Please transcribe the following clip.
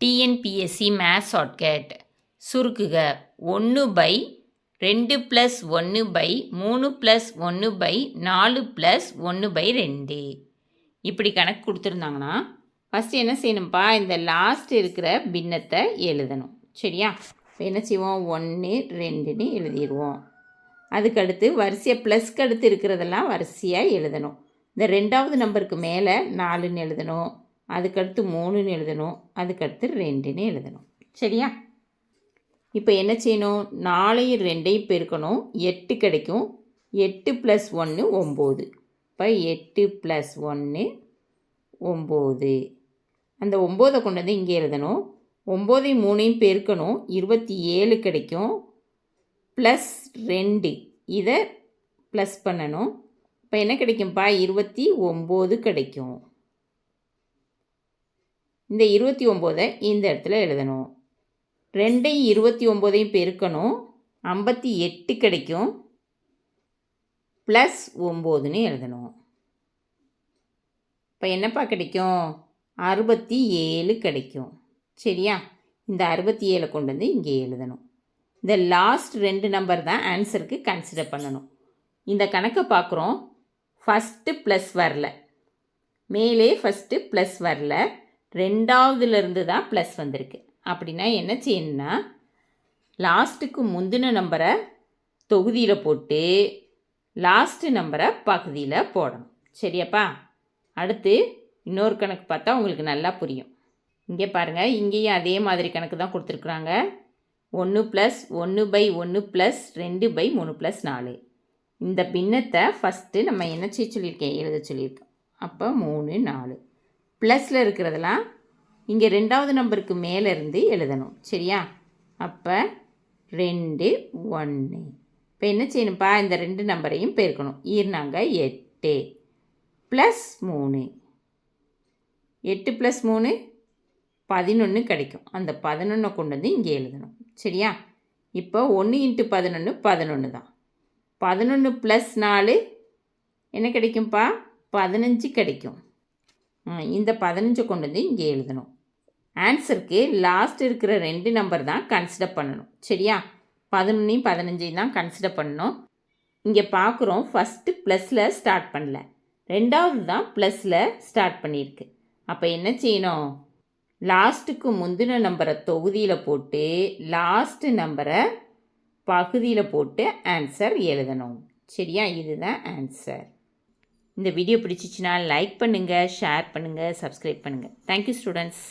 TNPSC maths shortcut சுருக்குக 1/2+1/3+1/4+1/2 இப்படி கணக்கு கொடுத்துருந்தாங்கன்னா ஃபஸ்ட்டு என்ன செய்யணும்ப்பா, இந்த லாஸ்ட் இருக்கிற பின்னத்தை எழுதணும். சரியா? என்ன செய்வோம், 1 2ன்னு எழுதிடுவோம். அதுக்கடுத்து வரிசையாக ப்ளஸ்க்கு அடுத்து இருக்கிறதெல்லாம் வரிசையாக எழுதணும். இந்த 2வது நம்பருக்கு மேலே 4ன்னு எழுதணும், அதுக்கடுத்து 3ன்னு எழுதணும், அதுக்கடுத்து 2ன்னு எழுதணும். சரியா? இப்போ என்ன செய்யணும், 4ஐயும் 2ஐயும் பெருக்கணும், 8 கிடைக்கும். 8 + 1 9. இப்போ 8 + 1 9. அந்த 9ஐ கொண்டு வந்து இங்கே எழுதணும். 9ஐயும் 3ஐயும் பெருக்கணும், 27 கிடைக்கும். +2 இதை ப்ளஸ் பண்ணணும். இப்போ என்ன கிடைக்கும்ப்பா, 29 கிடைக்கும். இந்த 29ஐ இந்த இடத்துல எழுதணும். 2ஐயும் 29ஐயும் பெருக்கணும், 58 கிடைக்கும். +9ன்னு எழுதணும். இப்போ என்னப்பா கிடைக்கும், 67 கிடைக்கும். சரியா? இந்த 67 கொண்டு வந்து இங்கே எழுதணும். இந்த லாஸ்ட் 2 நம்பர் தான் ஆன்சருக்கு கன்சிடர் பண்ணணும். இந்த கணக்கை பார்க்குறோம். ஃபஸ்ட்டு ப்ளஸ் வரல, மேலே ஃபஸ்ட்டு ப்ளஸ் வரல, 2வதுலேருந்து தான் ப்ளஸ் வந்திருக்கு. அப்படின்னா என்ன செய்யணும்னா, லாஸ்ட்டுக்கு முந்தின நம்பரை தொகுதியில் போட்டு லாஸ்ட்டு நம்பரை பகுதியில் போடணும். சரியாப்பா? அடுத்து இன்னொரு கணக்கு பார்த்தா உங்களுக்கு நல்லா புரியும். இங்கே பாருங்கள், இங்கேயும் அதே மாதிரி கணக்கு தான் கொடுத்துருக்குறாங்க. 1 + 1/1 + 2/3 + 4. இந்த பின்னத்தை ஃபஸ்ட்டு நம்ம என்ன செய்ய சொல்லியிருக்கேன், எழுத சொல்லியிருக்கோம். அப்போ 3 4 ப்ளஸில் இருக்கிறதெல்லாம் இங்கே 2வது நம்பருக்கு மேலே இருந்து எழுதணும். சரியா? அப்போ 2 1. இப்போ என்ன செய்யணும்ப்பா, இந்த 2 நம்பரையும் பெருக்கணும். ஈர்னாங்க 8 +3. 8 + 3 11 கிடைக்கும். அந்த 11 கொண்டு வந்து இங்கே எழுதணும். சரியா? இப்போ 1 × 11 11 தான். 11 + 4 என்ன கிடைக்கும்ப்பா, 15 கிடைக்கும். இந்த 15 கொண்டு வந்து இங்கே எழுதணும். ஆன்சருக்கு லாஸ்ட் இருக்கிற 2 நம்பர் தான் கன்சிடர் பண்ணணும். சரியா? 11ஐயும் 15ஐயும் தான் கன்சிடர் பண்ணணும். இங்கே பார்க்குறோம், ஃபஸ்ட்டு ப்ளஸில் ஸ்டார்ட் பண்ணல, 2வது தான் ப்ளஸில் ஸ்டார்ட் பண்ணியிருக்கு. அப்போ என்ன செய்யணும், லாஸ்ட்டுக்கு முந்தின நம்பரை தொகுதியில் போட்டு லாஸ்ட்டு நம்பரை பகுதியில் போட்டு ஆன்சர் எழுதணும். சரியா? இதுதான் ஆன்சர். இந்த வீடியோ பிடிச்சிச்சின்னா லைக் பண்ணுங்கள், ஷேர் பண்ணுங்கள், சப்ஸ்கிரைப் பண்ணுங்கள். Thank you students.